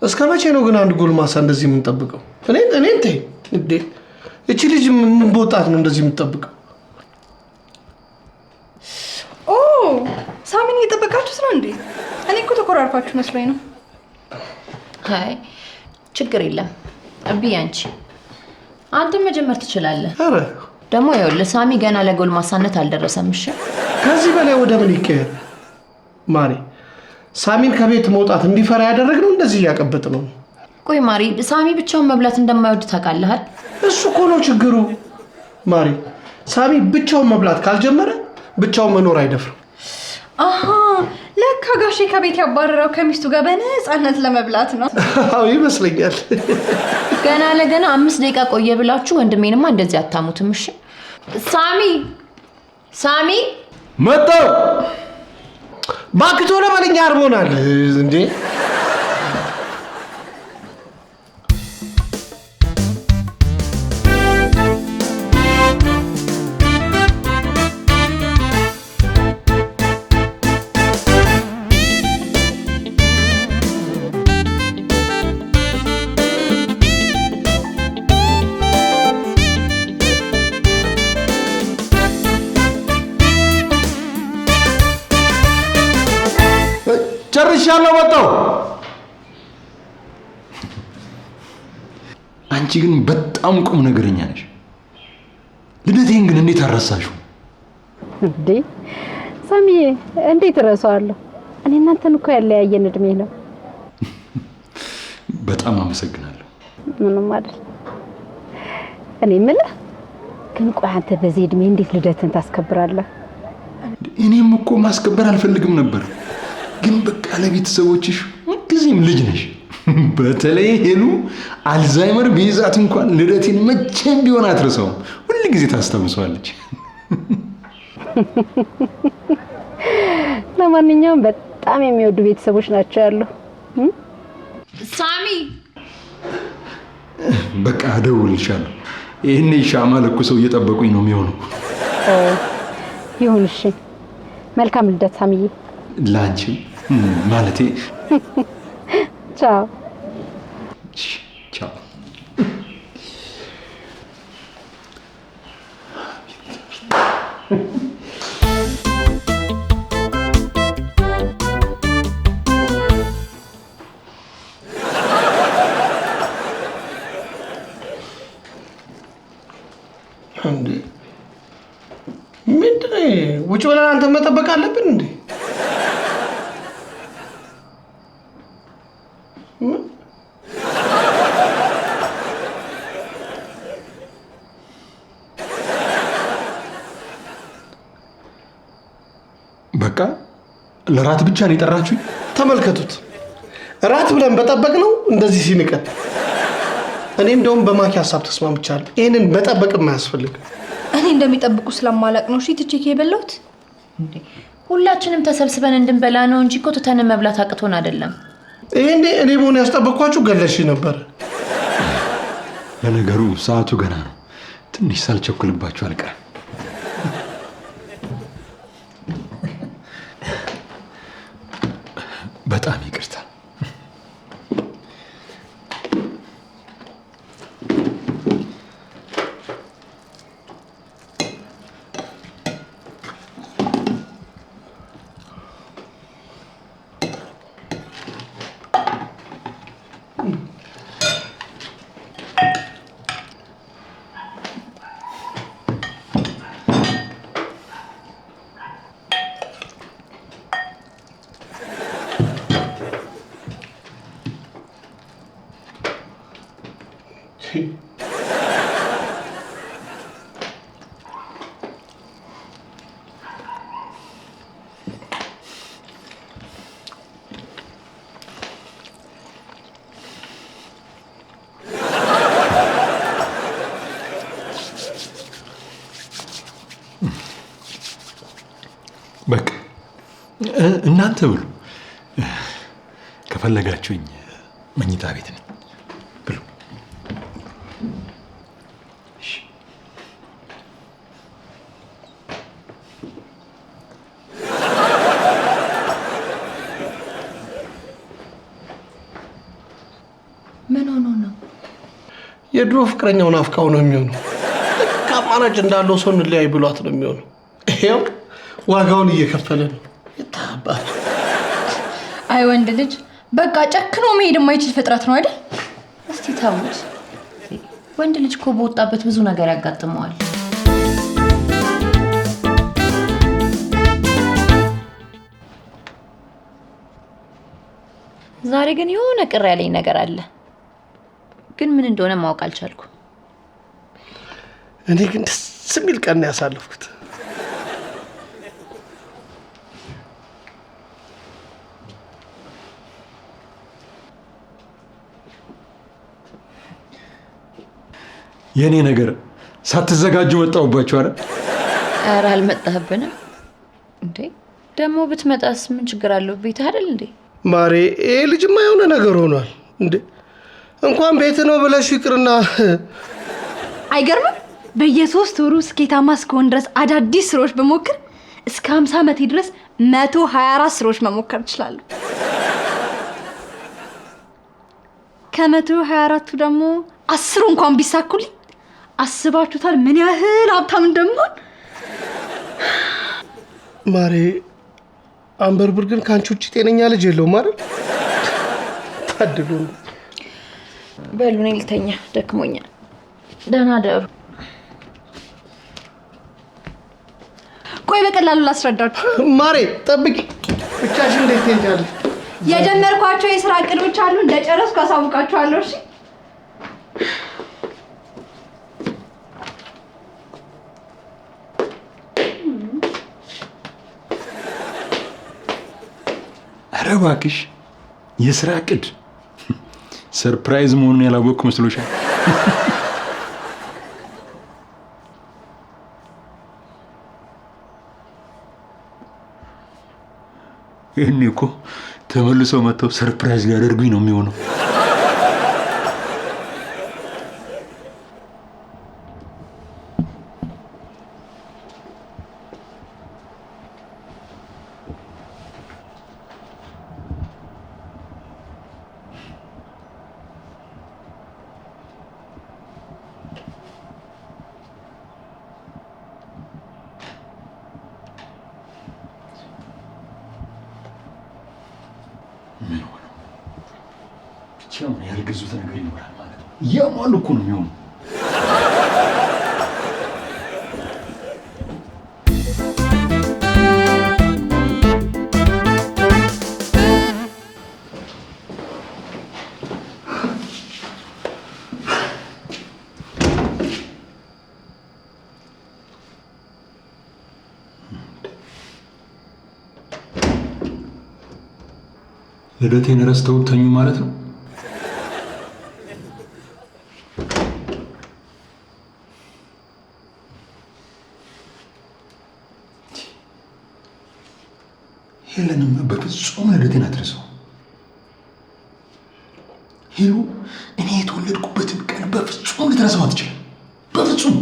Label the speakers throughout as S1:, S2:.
S1: እስከ መቼ ነው ግን አንድ ጎልማሳ እንደዚህ የምንጠብቀው? እኔ እንዴ እቺ ልጅ ምን በወጣት ነው እንደዚህ የምትጠብቀው?
S2: ኦ ሳሚን እየጠበቃችሁት ነው እንዴ? እኔ እኮ ተኮራርፋችሁ መስሎኝ ነው።
S3: አይ ችግር የለም አብይ፣ አንተ መጀመር ትችላለህ።
S1: አረ
S3: ደግሞ ይኸውልህ ሳሚ ገና ለጎልማሳነት አልደረሰም። እሺ
S1: ከዚህ በላይ ወደ ምን ይቀየር? ማሪ ሳሚን ከቤት መውጣት እንዲፈራ ያደረግነው እንደዚህ እያቀበጥ ነው።
S3: ቆይ ማሪ፣ ሳሚ ብቻውን መብላት እንደማይወድ ታውቃለህ?
S1: እሱ እኮ ነው ችግሩ ማሪ። ሳሚ ብቻውን መብላት ካልጀመረ ብቻውን መኖር አይደፍርም።
S2: አሃ ለካ ጋሼ ከቤት ያባረረው ከሚስቱ ጋር በነፃነት ለመብላት ነው።
S1: አዎ ይመስለኛል።
S3: ገና ለገና 5 ደቂቃ ቆየ ብላችሁ ወንድሜንማ እንደዚህ አታሙትም። እሺ ሳሚ
S1: መጣው ባክቶ ለማለኛ አርቦናል እንዴ? ጨርሻለሁ መጣው።
S4: አንቺ ግን በጣም ቁም ነገረኛ ነሽ። ልደቴን ግን እንዴት አረሳሽው?
S5: እንዴ ሳሚዬ እንዴት እረሳዋለሁ? እኔ እናንተን እኮ ያለያየን እድሜ ነው።
S4: በጣም አመሰግናለሁ።
S5: ምንም አይደል። እኔ የምልህ ግን ቆይ አንተ በዚህ እድሜ እንዴት ልደትን ታስከብራለህ?
S4: እኔም እኮ ማስከበር አልፈልግም ነበር፣ ግን በቃ ለቤተሰቦችሽ ሁልጊዜም ልጅ ነሽ። በተለይ ሄሉ አልዛይመር ቢይዛት እንኳን ልደቴን መቼም ቢሆን አትረሳውም። ሁልጊዜ ታስታውሰዋለች።
S5: ለማንኛውም በጣም የሚወዱ ቤተሰቦች ናቸው ያሉ።
S3: ሳሚ
S4: በቃ እደውልልሻለሁ። ይሄኔ ሻማ ለኩሰው እየጠበቁኝ ነው የሚሆነው።
S5: ይሁን እሺ። መልካም ልደት ሳሚዬ።
S4: ላንቺ ማለቴ
S5: ቻው።
S4: ቻው።
S1: እንዴ ምንድነው? ውጭ ብለን አንተ መጠበቅ አለብን እንዴ?
S4: በቃ ለራት ብቻ ነው የጠራችሁኝ?
S1: ተመልከቱት፣ ራት ብለን በጠበቅ ነው እንደዚህ ሲንቀን። እኔ እንደውም በማኪ ሀሳብ ተስማምቻለሁ። ይሄንን መጠበቅ የማያስፈልግ
S2: እኔ እንደሚጠብቁ ስለማላቅ ነው። እሺ ትቼ የበላሁት
S3: እንዴ ሁላችንም ተሰብስበን እንድንበላ ነው እንጂ እኮ ትተን መብላት አቅቶን አይደለም።
S1: ይሄኔ እኔ መሆን ያስጠበቅኳችሁ ገለሽ ነበር።
S4: ለነገሩ ሰዓቱ ገና ነው። ትንሽ ሳልቸኩልባችሁ አልቀርም። በጣም ይቅርታ። በቃ እናንተ ብሉ። ከፈለጋችሁኝ መኝታ ቤት ነኝ። ብሉ።
S3: ምን ሆኖ ነው?
S1: የድሮ ፍቅረኛውን አፍቃው ነው የሚሆነው። ከአማራጭ እንዳለው ሰው እንለያይ ብሏት ነው የሚሆነው። ይሄው ዋጋውን እየከፈለ ነው። ይታባል።
S2: አይ ወንድ ልጅ በቃ ጨክኖ መሄድ የማይችል ፍጥረት ነው አይደል?
S3: እስቲ ተውት። ወንድ ልጅ እኮ በወጣበት ብዙ ነገር ያጋጥመዋል። ዛሬ ግን የሆነ ቅር ያለኝ ነገር አለ፣ ግን ምን እንደሆነ ማወቅ አልቻልኩም።
S1: እኔ ግን ደስ የሚል ቀን ያሳለፍኩት።
S4: የኔ ነገር ሳትዘጋጁ መጣሁባችሁ አይደል?
S3: ኧረ አልመጣህብንም እንዴ? ደግሞ ብትመጣስ ምን ችግር አለው? ቤት አይደል እንዴ?
S1: ማሬ ይሄ ልጅማ የሆነ ነገር ሆኗል እንዴ! እንኳን ቤት ነው ብለሽ ይቅርና
S2: አይገርምም? በየ3 ወሩ ስኬታማ እስከሆን ድረስ አዳዲስ ስራዎች በሞክር እስከ 50 ዓመቴ ድረስ 124 ስራዎች መሞከር እችላለሁ። ከ124ቱ ደግሞ 10 እንኳን ቢሳኩልኝ አስባችሁታል ምን ያህል ሀብታም እንደምሆን?
S1: ማሬ አንበርብር ግን ካንቺ ውጭ ጤነኛ ልጅ የለውም አይደል? ታድሉ።
S3: በሉ እኔ ልተኛ፣ ደክሞኛል። ደህና ደሩ።
S2: ቆይ በቀላሉ ላስረዳችሁ።
S1: ማሬ ጠብቂ፣ ብቻሽን እንዴት ትሄጃለሽ?
S2: የጀመርኳቸው የስራ እቅዶች አሉ፣ እንደጨረስኩ አሳውቃችኋለሁ። እሺ
S4: ኧረ እባክሽ የስራ እቅድ ሰርፕራይዝ መሆኑን ያላወቅኩ መስሎሻል? ይህኔ እኮ ተመልሰው መጥተው ሰርፕራይዝ ሊያደርጉኝ ነው የሚሆነው። ምን ሆነ? ብቻውን ያልገዙት ነገር ይኖራል ማለት ነው። ያማሉ እኮ ነው የሚሆነው። ልደቴን ረስተው ተኙ ማለት ነው። ሄለንም በፍጹም ልደቴን አትረሳው። ሄሉ እኔ የተወለድኩበትን ቀን በፍጹም ልትረሳው አትችልም። በፍጹም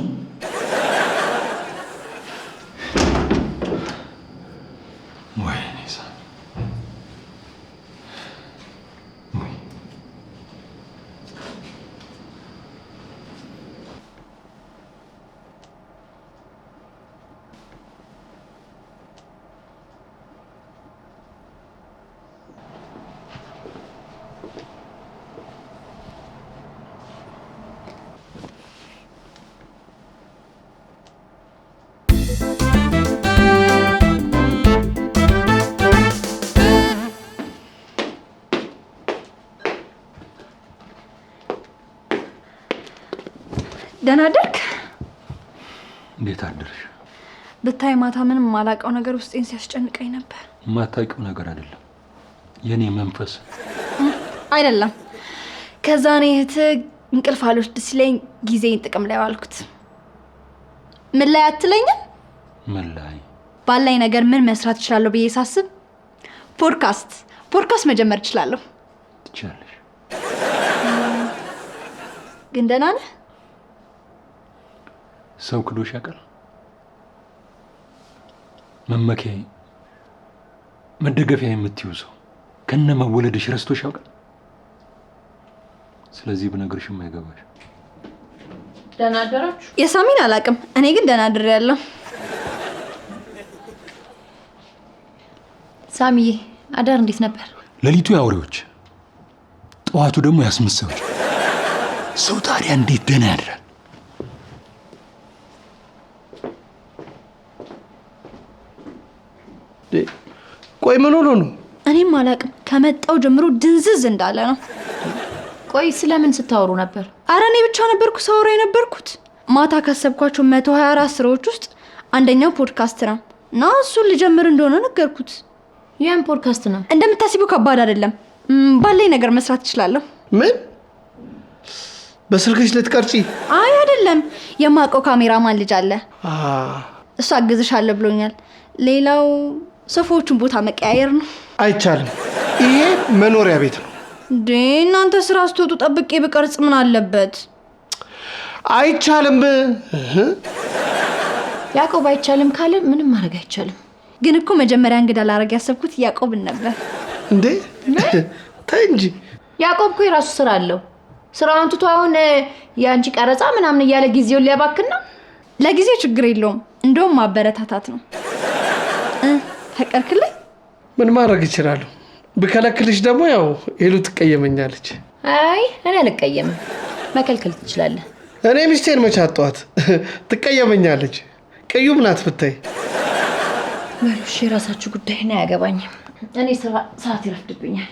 S2: ደህና አደርክ?
S4: እንዴት አደርሽ?
S2: ብታይ ማታ ምንም ማላውቀው ነገር ውስጤን ሲያስጨንቀኝ ነበር።
S4: የማታውቂው ነገር አይደለም፣ የኔ መንፈስ
S2: አይደለም። ከዛ እኔ እህትህ እንቅልፍ አልወስድ ሲለኝ ጊዜን ጥቅም ላይ ዋልኩት። ምን ላይ አትለኝም?
S4: ምን ላይ?
S2: ባላይ ነገር ምን መስራት እችላለሁ ብዬ ሳስብ ፖድካስት መጀመር እችላለሁ።
S4: ትችላለሽ።
S2: ግን ደህና ነህ?
S4: ሰው ክዶሽ ያውቃል? መመኪያዬ መደገፊያ የምትይው ሰው ከነ መወለድሽ ረስቶሽ ያውቃል? ስለዚህ ብነግርሽም አይገባሽ።
S3: ደህና አደራችሁ?
S2: የሳሚን አላውቅም፣ እኔ ግን ደህና አድሬያለሁ።
S3: ሳሚዬ አዳር እንዴት ነበር?
S4: ሌሊቱ ያውሬዎች፣ ጠዋቱ ደግሞ ያስመሰሎች። ሰው ታዲያ እንዴት ደህና ያድራል?
S1: ቆይ ምን ሆኖ ነው?
S2: እኔም አላውቅም፣ ከመጣው ጀምሮ ድንዝዝ እንዳለ ነው።
S3: ቆይ ስለምን ስታወሩ ነበር?
S2: አረ እኔ ብቻ ነበርኩ ሳወራ የነበርኩት። ማታ ካሰብኳቸው 124 ስራዎች ውስጥ አንደኛው ፖድካስት ነው እና እሱን ልጀምር እንደሆነ ነገርኩት።
S3: ያን ፖድካስት ነው?
S2: እንደምታስበው ከባድ አይደለም። ባለኝ ነገር መስራት እችላለሁ።
S1: ምን? በስልክሽ ልትቀርጪ?
S2: አይ አይደለም፣ የማውቀው ካሜራማን ልጅ አለ። እሱ አግዝሻለሁ ብሎኛል። ሌላው ሶፋዎቹን ቦታ መቀያየር ነው።
S1: አይቻልም፣ ይሄ መኖሪያ ቤት ነው።
S2: እንዴ እናንተ ስራ ስትወጡ ጠብቄ ብቀርጽ ምን አለበት?
S1: አይቻልም።
S3: ያዕቆብ አይቻልም ካለ ምንም ማድረግ አይቻልም።
S2: ግን እኮ መጀመሪያ እንግዳ ላረግ ያሰብኩት ያዕቆብን ነበር።
S1: እንዴ ተይ እንጂ።
S3: ያዕቆብ እኮ የራሱ ስራ አለው። ስራውን ትቶ አሁን የአንቺ ቀረጻ ምናምን እያለ ጊዜውን ሊያባክን ነው።
S2: ለጊዜው ችግር የለውም፣ እንደውም ማበረታታት ነው። ፈቀድክልኝ?
S1: ምን ማድረግ እችላለሁ? ብከለክልሽ ደግሞ ያው ሄሉ ትቀየመኛለች።
S3: አይ እኔ አልቀየምም፣ መከልከል ትችላለህ።
S1: እኔ ሚስቴን መች አጣኋት? ትቀየመኛለች። ቅዩም ናት ብታይ።
S3: በሉሽ የራሳችሁ ጉዳይ ነው፣ አያገባኝም። እኔ ስራ ሰዓት ይረፍድብኛል።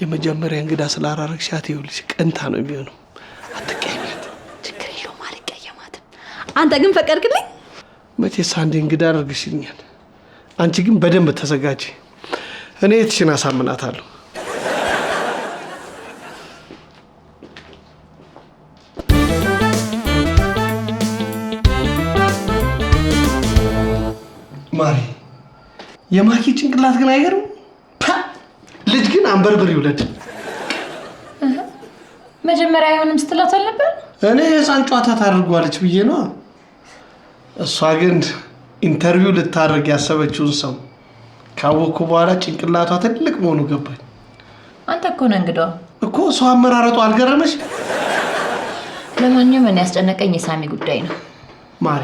S1: የመጀመሪያ እንግዳ ስላራረግሻት ይኸውልሽ ቀንታ ነው የሚሆነው። አትቀየሚያት።
S2: ችግር የለውም፣ አልቀየማትም። አንተ ግን ፈቀድክልኝ?
S1: መቼስ አንዴ እንግዳ አድርግሽኛል። አንቺ ግን በደንብ ተዘጋጂ። እኔ የትሽን አሳምናታለሁ። ማሪ፣ የማኪ ጭንቅላት ግን አይገርም? ልጅ ግን አንበርብር ይውለድ።
S3: መጀመሪያ አይሆንም ስትላት አልነበር?
S1: እኔ የህፃን ጨዋታ ታደርጓለች ብዬ ነው። እሷ ግን ኢንተርቪው ልታደርግ ያሰበችውን ሰው ካወቅኩ በኋላ ጭንቅላቷ ትልቅ መሆኑ ገባኝ።
S3: አንተ እኮ ነህ እንግዳዋ
S1: እኮ። ሰው አመራረጡ አልገረመሽ?
S3: ለማንኛውም እኔ ያስጨነቀኝ የሳሚ ጉዳይ ነው።
S1: ማሪ፣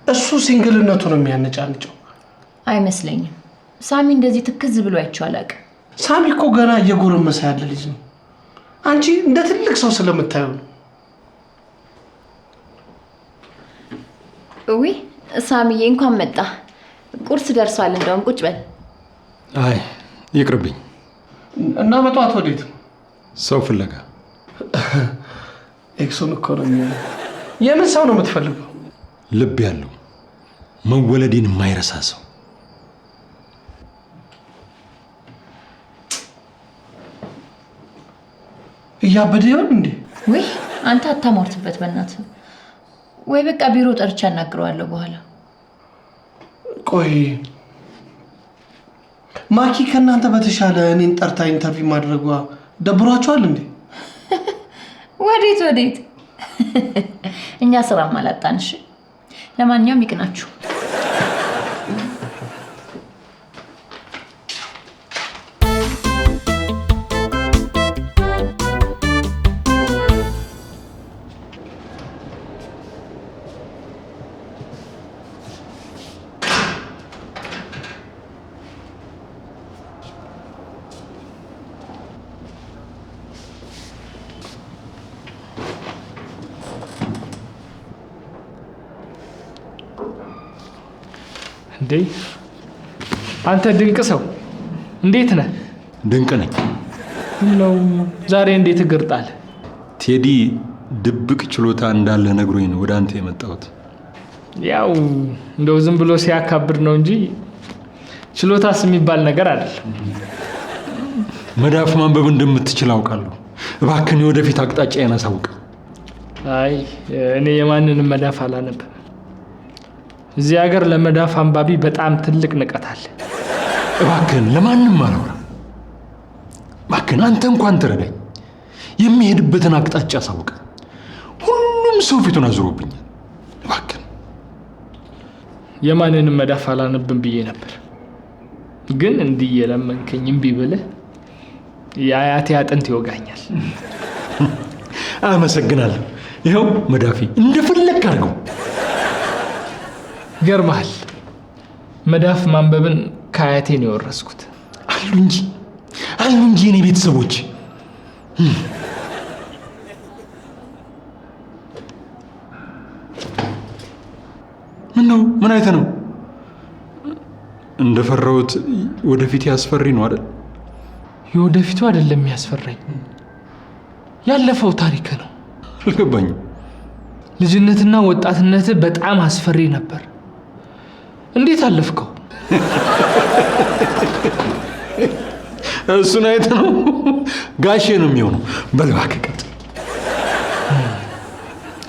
S1: እሱ ሲንግልነቱ ነው የሚያነጫንጨው።
S3: አይመስለኝም። ሳሚ እንደዚህ ትክዝ ብሎ አይቼው አላውቅም።
S1: ሳሚ እኮ ገና እየጎረመሰ ያለ ልጅ ነው። አንቺ እንደ ትልቅ ሰው ስለምታየው ነው።
S3: ውይ ሳሚዬ እንኳን መጣ። ቁርስ ደርሷል። እንደውም ቁጭ በል።
S4: አይ ይቅርብኝ።
S1: እና በጠዋት ወዴት?
S4: ሰው ፍለጋ።
S1: ኤክሶን እኮ ነው የሚሆነው። የምን ሰው ነው የምትፈልገው?
S4: ልብ ያለው መወለዴን የማይረሳ ሰው።
S1: እያበደ ይሆን እንዴ?
S3: ውይ አንተ አታሟርትበት በእናትህ። ወይ በቃ ቢሮ ጠርቻ እናግረዋለሁ በኋላ።
S1: ቆይ ማኪ ከእናንተ በተሻለ እኔን ጠርታ ኢንተርቪው ማድረጓ ደብሯቸዋል እንዴ?
S3: ወዴት ወዴት? እኛ ስራም አላጣንሽ። ለማንኛውም ይቅናችሁ።
S6: እንዴ አንተ ድንቅ ሰው እንዴት ነህ?
S4: ድንቅ ነኝ።
S6: ነው ዛሬ እንዴት እግርጣል?
S4: ቴዲ ድብቅ ችሎታ እንዳለ ነግሮኝ ነው ወደ አንተ የመጣሁት።
S6: ያው እንደው ዝም ብሎ ሲያካብድ ነው እንጂ ችሎታስ የሚባል ነገር አይደለም።
S4: መዳፍ ማንበብ እንደምትችል አውቃለሁ። እባክህን ወደፊት አቅጣጫ ያናሳውቅ።
S6: አይ እኔ የማንንም መዳፍ አላነብም። እዚህ ሀገር ለመዳፍ አንባቢ በጣም ትልቅ ንቀት አለ።
S4: እባክህን ለማንም አላወራ። እባክህን አንተ እንኳን ትረዳኝ። የሚሄድበትን አቅጣጫ አሳውቅ። ሁሉም ሰው ፊቱን አዙሮብኛል። እባክህን።
S6: የማንንም መዳፍ አላነብም ብዬ ነበር። ግን እንዲህ የለመንከኝ እምቢ ብልህ የአያቴ አጥንት ይወጋኛል።
S4: አመሰግናለሁ። ይኸው መዳፊ እንደፈለክ አድርገው።
S6: ገርመሃል። መዳፍ ማንበብን ከአያቴ ነው የወረስኩት።
S4: አሉ እንጂ የኔ ቤተሰቦች። ምን አይተህ ነው? እንደፈራሁት ወደፊት ያስፈሪ ነው አይደል?
S6: የወደፊቱ አይደለም ያስፈራኝ፣ ያለፈው ታሪክ ነው።
S4: አልገባኝም።
S6: ልጅነትና ወጣትነት በጣም አስፈሪ ነበር። እንዴት አለፍከው?
S4: እሱን አይተህ ነው? ጋሼ ነው የሚሆነው። በል እባክህ ቀጥል።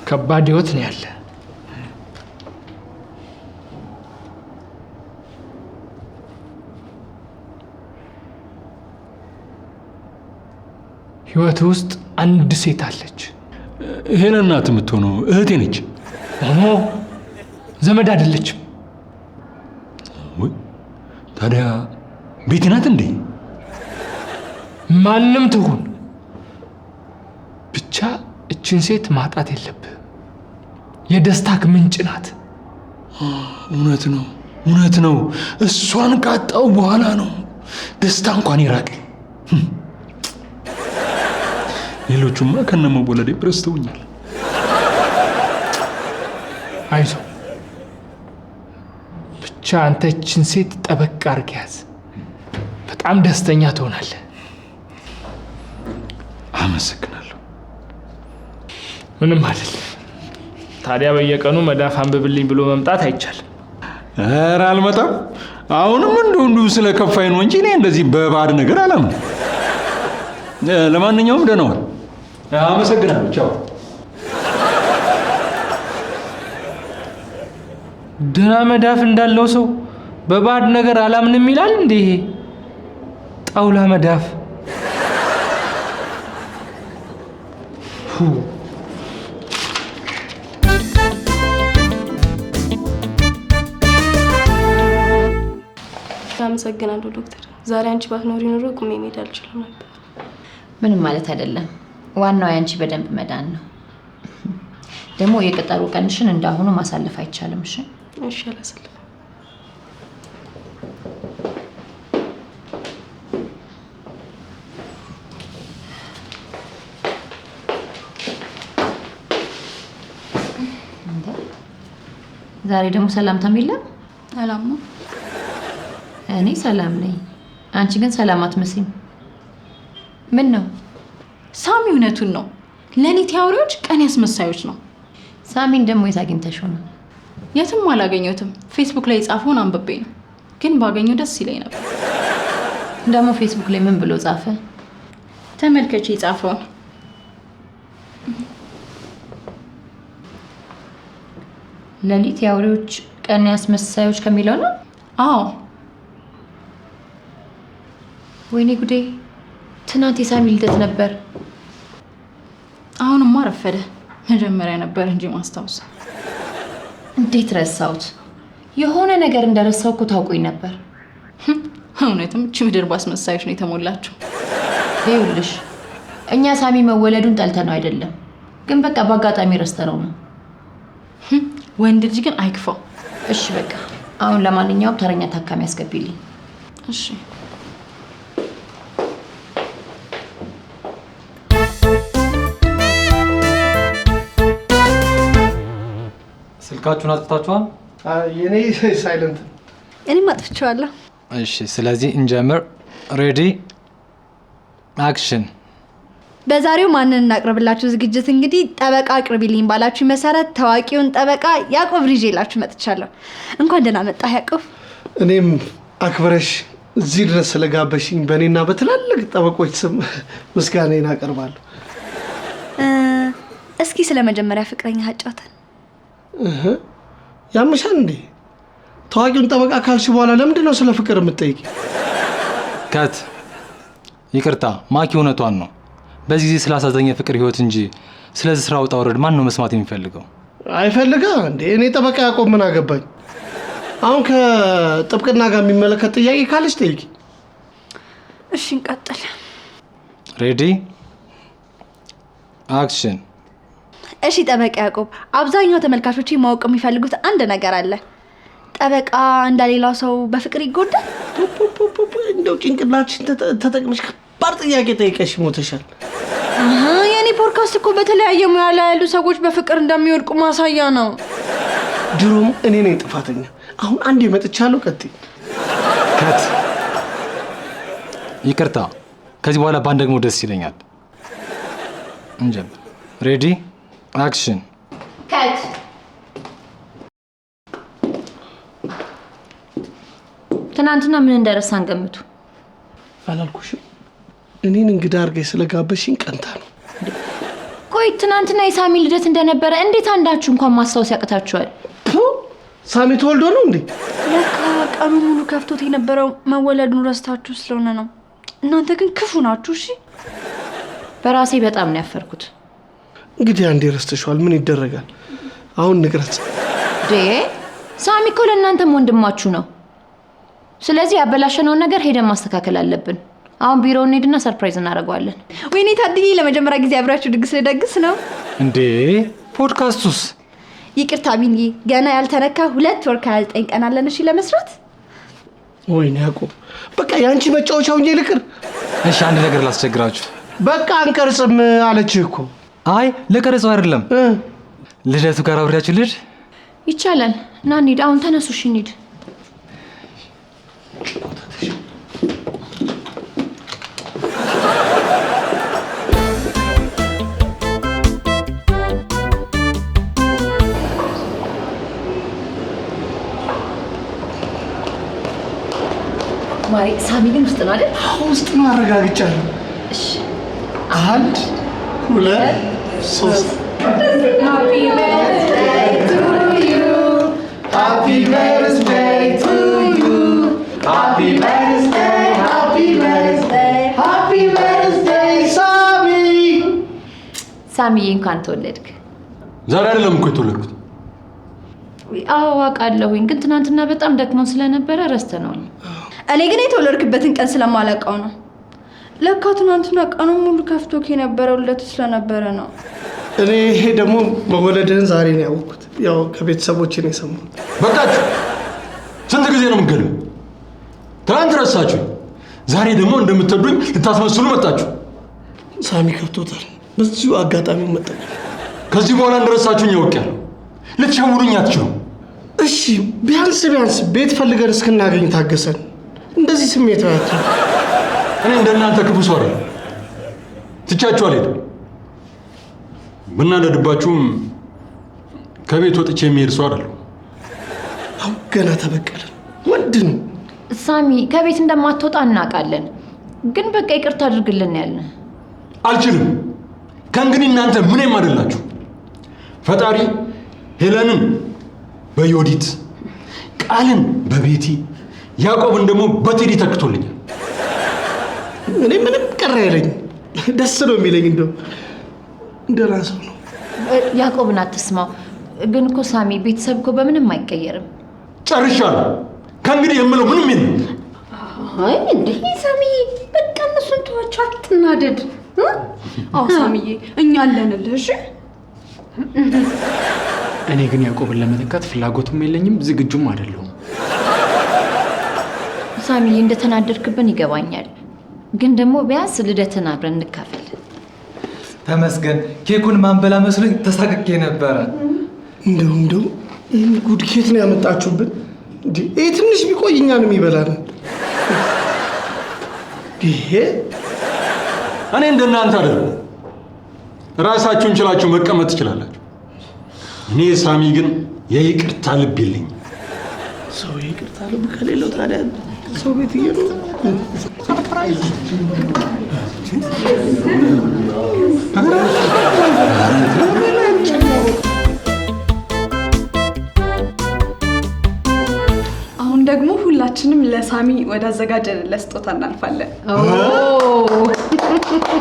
S6: ከባድ ህይወት ነው ያለ። ህይወት ውስጥ አንድ ሴት አለች።
S4: ሄለን ናት የምትሆነው። እህቴ ነች።
S6: ዘመድ አይደለችም።
S4: ወይ ታዲያ ቤቴ ናት እንዴ?
S6: ማንም ትሁን ብቻ እችን ሴት ማጣት የለብህ። የደስታክ ምንጭ ናት።
S4: እውነት ነው። እሷን ካጣው በኋላ ነው ደስታ እንኳን ይራቅ። ሌሎቹማ ከነመወለዴ ረስተውኛል።
S6: አይዞ ብቻ አንተ እችን ሴት ጠበቅ አድርገህ ያዝ። በጣም ደስተኛ ትሆናለህ።
S4: አመሰግናለሁ።
S6: ምንም አይደል። ታዲያ በየቀኑ መዳፍ አንብብልኝ ብሎ መምጣት አይቻልም።
S4: ኧረ አልመጣም። አሁንም እንዲሁ ስለከፋኝ ነው እንጂ እኔ እንደዚህ በባድ ነገር አላምንም። ለማንኛውም ደህና ዋል። አመሰግናለሁ። ቻው።
S6: ደህና መዳፍ እንዳለው ሰው በባድ ነገር አላምንም ይላል እንዴ? ይሄ ጣውላ መዳፍ።
S7: አመሰግናለሁ ዶክተር። ዛሬ አንቺ ባትኖሪ ኖሮ ቁሜ መሄድ አልችልም ነበር።
S3: ምንም ማለት አይደለም። ዋናው ያንቺ በደንብ መዳን ነው። ደግሞ የቀጠሮ ቀንሽን እንዳሁኑ ማሳለፍ አይቻልም። እሺ
S7: እሺ፣ አላሳልፍም።
S3: ዛሬ ደግሞ ሰላምታም የለም።
S2: ሰላም ነው።
S3: እኔ ሰላም ነኝ፣ አንቺ ግን ሰላም አትመስይም። ምን ነው?
S2: ሳሚ እውነቱን ነው። ለኔ ቲያውሪዎች ቀን ያስመሳዮች ነው።
S3: ሳሚን ደግሞ የት አግኝተሽው ነው?
S2: የትም አላገኘሁትም። ፌስቡክ ላይ የጻፈውን አንብቤ ነው። ግን ባገኘው ደስ ይለኝ ነበር።
S3: ደግሞ ፌስቡክ ላይ ምን ብሎ ጻፈ?
S2: ተመልከች የጻፈውን።
S3: ለሊት ቲያውሪዎች ቀን ያስመሳዮች ከሚለው ነው?
S2: አዎ።
S3: ወይኔ ጉዴ! ትናንት የሳሚ ልደት ነበር።
S2: አሁንማ ረፈደ። መጀመሪያ ነበር እንጂ ማስታወስ።
S3: እንዴት ረሳሁት? የሆነ ነገር እንደረሳው እኮ ታውቁኝ ነበር።
S2: እውነትም እቺ ምድር ባስመሳዮች ነው የተሞላችው።
S3: ይኸውልሽ እኛ ሳሚ መወለዱን ጠልተነው አይደለም፣ ግን በቃ በአጋጣሚ ረስተነው ነው።
S2: ወንድ ልጅ ግን አይክፋው።
S3: እሺ በቃ አሁን ለማንኛውም ተረኛ ታካሚ ያስገቢልኝ።
S2: እሺ።
S8: ስልካችሁን አጥፍታችኋል?
S1: የኔ ሳይለንት።
S2: እኔም አጥፍቼዋለሁ።
S8: እሺ፣ ስለዚህ እንጀምር። ሬዲ አክሽን።
S2: በዛሬው ማንን እናቅርብላችሁ ዝግጅት እንግዲህ ጠበቃ አቅርቢልኝ ባላችሁ መሰረት ታዋቂውን ጠበቃ ያዕቆብ ይዤላችሁ መጥቻለሁ። እንኳን ደህና መጣህ ያዕቆብ።
S1: እኔም አክብረሽ እዚህ ድረስ ስለጋበሽኝ በእኔና በትላልቅ ጠበቆች ስም ምስጋናዬን አቀርባለሁ።
S2: እስኪ ስለ መጀመሪያ ፍቅረኛ አጫውተን።
S1: ያምሻል እንዴ? ታዋቂውን ጠበቃ ካልሽ በኋላ ለምንድን ነው ስለ ፍቅር የምትጠይቂ?
S8: ከት ይቅርታ፣ ማኪ እውነቷን ነው። በዚህ ጊዜ ስላሳዘኘ ፍቅር ህይወት እንጂ ስለዚህ ስራ ውጣ ውረድ ማን ነው መስማት የሚፈልገው?
S1: አይፈልጋ እንዴ? እኔ ጠበቃ ያዕቆብ ምን አገባኝ? አሁን ከጥብቅና ጋር የሚመለከት ጥያቄ ካለች ጠይቂ።
S2: እሺ እንቀጥል።
S8: ሬዲ አክሽን።
S2: እሺ ጠበቃ ያዕቆብ፣ አብዛኛው ተመልካቾች ማወቅ የሚፈልጉት አንድ ነገር አለ። ጠበቃ እንደሌላው ሰው በፍቅር ይጎዳል?
S1: እንደው ጭንቅላችን ተጠቅመሽ ከባድ ጥያቄ ጠይቀሽ ሞተሻል።
S2: የኔ ፖድካስት እኮ በተለያየ ሙያ ላይ ያሉ ሰዎች በፍቅር እንደሚወድቁ ማሳያ ነው።
S1: ድሮም እኔ ነኝ ጥፋተኛ። አሁን አንዴ መጥቻለሁ። ቀጥይ።
S8: ከት ይቅርታ፣ ከዚህ በኋላ ባንድ ደግሞ ደስ ይለኛል። እንጀምር። ሬዲ አክሽን።
S3: ከት ትናንትና ምን እንደረሳን ገምቱ።
S1: አላልኩሽም? እኔን እንግዳ አድርገሽ ስለጋበሽኝ ቀንታ ነው።
S3: ቆይ ትናንትና የሳሚ ልደት እንደነበረ እንዴት አንዳችሁ እንኳን ማስታወስ ያቅታችኋል?
S1: ሳሚ ተወልዶ ነው እንዴ?
S2: ለካ ቀኑ ሙሉ ከፍቶት የነበረው መወለዱን ረስታችሁ ስለሆነ ነው። እናንተ ግን ክፉ ናችሁ። እሺ
S3: በራሴ በጣም ነው ያፈርኩት።
S1: እንግዲህ አንዴ ረስተሽዋል፣ ምን ይደረጋል? አሁን ንግረት።
S3: ሳሚ እኮ ለእናንተም ወንድማችሁ ነው። ስለዚህ ያበላሸነውን ነገር ሄደን ማስተካከል አለብን። አሁን ቢሮውን እንሂድና ሰርፕራይዝ እናደርገዋለን።
S2: ወይኔ ታድዬ፣ ለመጀመሪያ ጊዜ አብራችሁ ድግስ ልደግስ ነው
S8: እንዴ? ፖድካስቱስ?
S2: ይቅርታ ቢንዬ፣ ገና ያልተነካ 2 ወር ከ29 ቀን አለን። እሺ ለመስራት።
S1: ወይኔ ያዕቆብ፣ በቃ ያንቺ መጫወቻው እንጂ ልቅር።
S8: እሺ አንድ ነገር ላስቸግራችሁ።
S1: በቃ አንቀርጽም አለችህ እኮ።
S8: አይ ለቀረጸው አይደለም፣ ልደቱ ጋር አብሬያችሁ ልሂድ።
S3: ይቻላል። ና እንሂድ። አሁን ተነሱ። እሺ እንሂድ። ማሪ ሳሚ ግን ውስጥ ነው አይደል?
S1: ውስጥ ነው፣ አረጋግጫለሁ።
S3: እሺ
S1: 1 2 3
S2: ሃፒ በርዝዴይ ቱ ዩ
S1: ሃፒ በርዝዴይ ቱ ዩ ሃፒ በርዝዴይ ሃፒ በርዝዴይ ሃፒ በርዝዴይ ሳሚ።
S3: ሳሚዬ እንኳን ተወለድክ።
S4: ዛሬ አይደለም እኮ የተወለድኩት።
S3: አዎ አውቃለሁኝ፣ ግን ትናንትና በጣም ደክሞን ስለነበረ ረስተነዋል።
S2: እኔ ግን የተወለድክበትን ቀን ስለማላውቀው ነው። ለካ ትናንትና ቀኑን ሙሉ ከፍቶክ የነበረው ልደት ስለነበረ ነው።
S1: እኔ ይሄ ደግሞ መወለድህን ዛሬ ነው ያወቅሁት። ያው ከቤተሰቦቼ ነው የሰማሁት።
S4: በቃችሁ። ስንት ጊዜ ነው የምትገሉኝ? ትናንት ረሳችሁ፣ ዛሬ ደግሞ እንደምትወዱኝ ልታስመስሉ መጣችሁ።
S1: ሳሚ ከፍቶታል። በዚሁ አጋጣሚ መጣች።
S4: ከዚህ በኋላ እንደረሳችሁኝ ያውቃለሁ። ልትሸውሩኝ አትችሉም።
S1: እሺ ቢያንስ ቤት ፈልገን እስክናገኝ ታገሰን። እንደዚህ ስሜት ያያችሁ።
S4: እኔ እንደናንተ ክፉ ሰው አይደለም። ትቻችሁ አልሄድም። ብናደድባችሁም ከቤት ወጥቼ የሚሄድ ሰው አይደለም።
S1: አሁን ገና ተበቀለን። ወንድ ነው
S3: ሳሚ። ከቤት እንደማትወጣ እናውቃለን፣ ግን በቃ ይቅርታ አድርግልን ያልን።
S4: አልችልም። ከእንግዲህ እናንተ ምንም አይደላችሁ። ፈጣሪ ሄለንን በዮዲት ቃልን በቤቲ ያዕቆብን ደግሞ በቴዲ ተክቶልኛል።
S1: እኔ ምንም ቀረ አይለኝም። ደስ ነው የሚለኝ። እንደው እንደራሰው ነው።
S3: ያዕቆብን አትስማው። ግን እኮ ሳሚ ቤተሰብ እኮ በምንም አይቀየርም።
S4: ጨርሻለሁ። ከእንግዲህ የምለው ምንም የለም።
S5: አይ እንዴ ሳሚ፣ በቃ እነሱን ተዋቸው፣ አትናደድ።
S2: አዎ ሳሚዬ፣ እኛ አለንልህ። እሺ
S9: እኔ ግን ያዕቆብን ለመተካት ፍላጎቱም የለኝም፣ ዝግጁም አይደለሁም።
S3: ሳሚዬ እንደተናደድክብን ይገባኛል፣ ግን ደግሞ ቢያንስ ልደትን አብረን እንካፈል።
S8: ተመስገን። ኬኩን ማንበላ መስሎኝ ተሳቅቄ ነበረ።
S1: እንደው ይህን ጉድ ኬት ነው ያመጣችሁብን? ይሄ ትንሽ ቢቆይ እኛን የሚበላን ይሄ።
S4: እኔ እንደናንተ አይደለም። ራሳችሁን ችላችሁ መቀመጥ ትችላላችሁ። እኔ ሳሚ ግን የይቅርታ ልብ የለኝም።
S1: ሰው ይቅርታ ልብ ከሌለው ታዲያ ሰው ቤት እየኖረ
S7: አሁን ደግሞ ሁላችንም ለሳሚ ወደ አዘጋጀንለት ስጦታ እናልፋለን።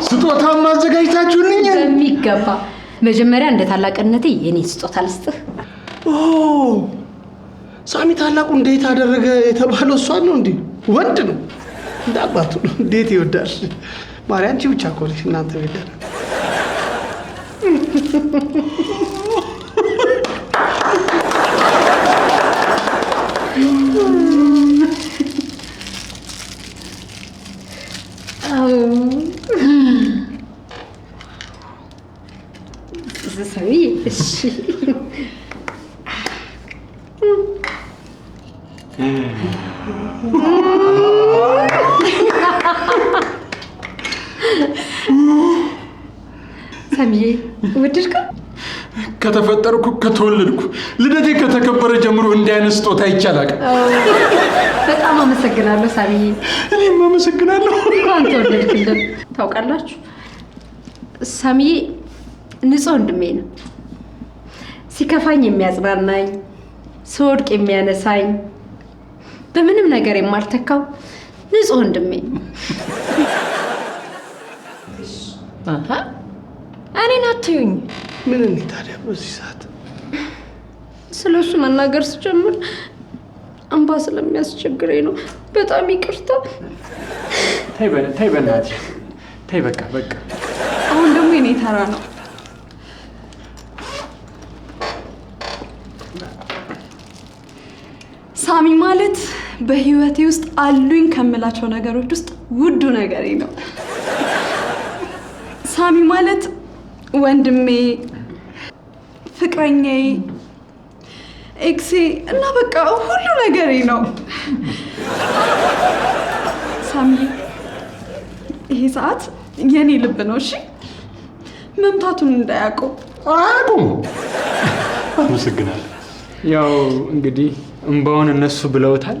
S4: ስጦታ ማዘጋጅታችሁልኛል?
S5: በሚገባ። መጀመሪያ እንደ ታላቅነቴ የኔ ስጦታ ልስጥህ።
S1: ሳሚ ታላቁ እንዴት አደረገ የተባለው እሷን ነው እንዴ? ወንድ ነው እንደ አባቱ ነው። እንዴት ይወዳል። ማርያም አንቺ ብቻ እኮ ነሽ እናንተ ቤት
S5: ሳሚ እሺ ሳሚዬ ወደድከው?
S4: ከተፈጠርኩ ከተወለድኩ ልደቴ ከተከበረ ጀምሮ እንዲህ አይነት ስጦታ ይቻላል።
S5: በጣም አመሰግናለሁ ሳሚዬ።
S4: እኔም አመሰግናለሁ።
S5: እንኳን ተወለድክልን። ታውቃላችሁ ሳሚዬ ንጹህ ወንድሜ ነው። ሲከፋኝ የሚያጽናናኝ፣ ስወድቅ የሚያነሳኝ፣ በምንም ነገር የማልተካው ንጹህ ወንድሜ።
S3: አሃ እኔን አትዩኝ።
S1: ምን እንዴ ታዲያ በዚህ ሰዓት
S5: ስለሱ መናገር ስጀምር እንባ ስለሚያስቸግረኝ ነው። በጣም ይቅርታ።
S9: ተይ በእናትሽ ተይ፣ በቃ።
S7: አሁን ደግሞ የኔ ተራ ነው። ሳሚ ማለት በህይወቴ ውስጥ አሉኝ ከምላቸው ነገሮች ውስጥ ውዱ ነገሬ ነው። ሳሚ ማለት ወንድሜ፣ ፍቅረኛዬ፣ ኤክሴ እና በቃ ሁሉ ነገሬ ነው። ሳሚ ይሄ ሰዓት የኔ ልብ ነው። እሺ መምታቱን እንዳያውቀው።
S4: አቁም።
S9: አመሰግናለሁ። ያው እንግዲህ እንባውን እነሱ ብለውታል።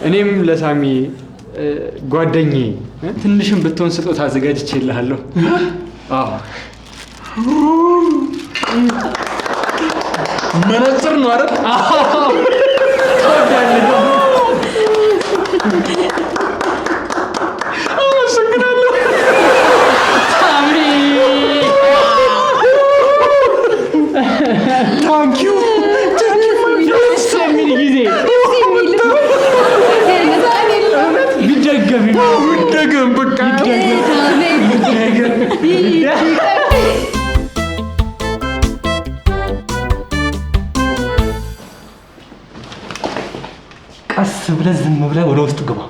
S9: እኔም ለሳሚ ጓደኛዬ ትንሽም ብትሆን ስጦታ አዘጋጅቼልሃለሁ። አዎ
S4: መነጽር ነው አይደል? አመሰግናለሁ። ታንኪዩ
S6: የሚል ጊዜ
S4: ይደገም በቃ
S8: ቀስ ብለህ ዝም ብለህ ወደ ውስጥ ግባ።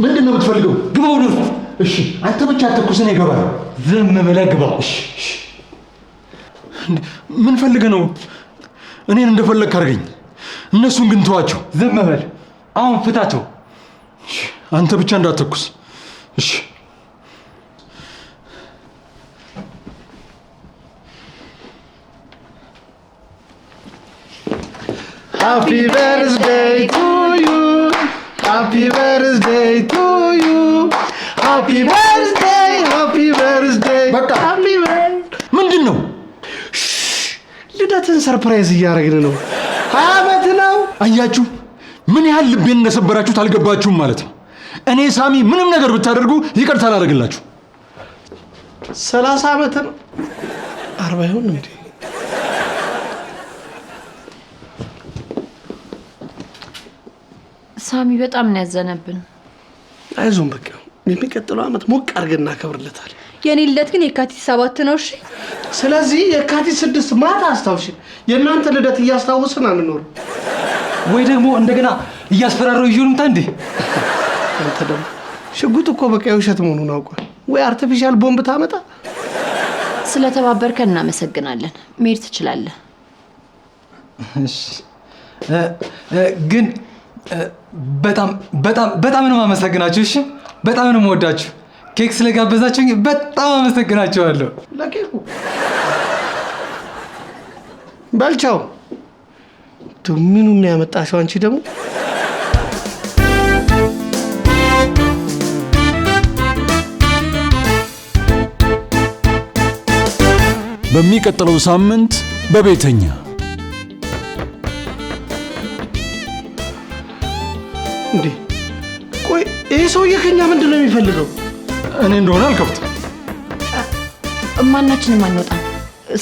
S4: ምንድን ነው የምትፈልገው?
S8: ግባ ወደ ውስጥ።
S4: እሺ አንተ ብቻ አትኩስ፣ እኔ እገባለሁ።
S8: ዝም ብለህ ግባ። እሺ።
S4: ምን ፈልገህ ነው? እኔን እንደፈለግህ አድርገኝ፣ እነሱን ግን ተዋቸው።
S8: ዝም በል። አሁን ፍታቸው።
S4: አንተ ብቻ እንዳትተኩስ እሺ?
S1: ሃፒ በርዝዴይ ቱ ዩ ሃፒ በርዝዴይ ቱ ዩ ሃፒ በርዝዴይ ሃፒ በርዝዴይ።
S4: በቃ
S1: ሃፒ በርዝዴይ
S4: ምንድን ነው?
S1: ልደትን ሰርፕራይዝ እያደረግን ነው። 20 ዓመት ነው።
S4: አያችሁ ምን ያህል ልቤን እንደሰበራችሁት አልገባችሁም ማለት ነው። እኔ ሳሚ ምንም ነገር ብታደርጉ ይቅርታ አላደርግላችሁ።
S1: 30 ዓመት ነው። 40 ይሁን እንዴ?
S3: ሳሚ በጣም ነው ያዘነብን።
S1: አይዞን በቃ የሚቀጥለው ዓመት ሞቅ አድርገን እናከብርለታል።
S2: የኔ ልደት ግን የካቲት 7 ነው። እሺ
S1: ስለዚህ የካቲት 6 ማታ አስታውሽ። የእናንተ ልደት እያስታወስን አንኖር
S8: ወይ ደግሞ እንደገና እያስፈራረው ይዩንታ እንዴ?
S1: አንተ ደግሞ ሽጉጥ እኮ በቃ የውሸት መሆኑን አውቋል። ወይ አርቲፊሻል ቦምብ ታመጣ።
S3: ስለተባበርከን እናመሰግናለን። መሄድ ትችላለህ።
S8: እሺ ግን በጣም ነው የማመሰግናችሁ። እሺ በጣም ነው የምወዳችሁ። ኬክ ስለጋበዛችሁኝ በጣም አመሰግናችኋለሁ።
S1: ለኬኩ በልቻው ምኑን ያመጣሽው አንቺ ደግሞ?
S4: በሚቀጥለው ሳምንት በቤተኛ
S1: እንዴ ቆይ ይሄ ሰውዬ ከኛ ምንድን ነው የሚፈልገው?
S4: እኔ እንደሆነ አልከፍትም።
S3: ማናችንም አንወጣም።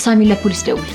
S3: ሳሚ ለፖሊስ ደውል።